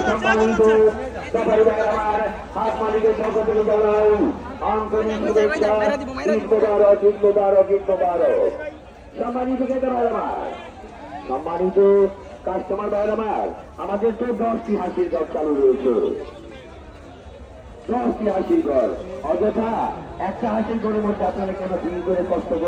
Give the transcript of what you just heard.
সম্মানিত সফারি ভাইয়ের আমার হাত মালিকের পক্ষ থেকে জানাই আন্তরিক শুভেচ্ছা। সম্মানিত ক্রেতা ভাইয়ের আমার, সম্মানিত কাস্টমার ভাইয়ের আমার, আমাদের তো 10টি হাসির ঘর চালু রয়েছে। 10টি হাসির ঘর, অযথা একটা হাসির ঘরের মধ্যে আপনারা কেন 2 করে কষ্ট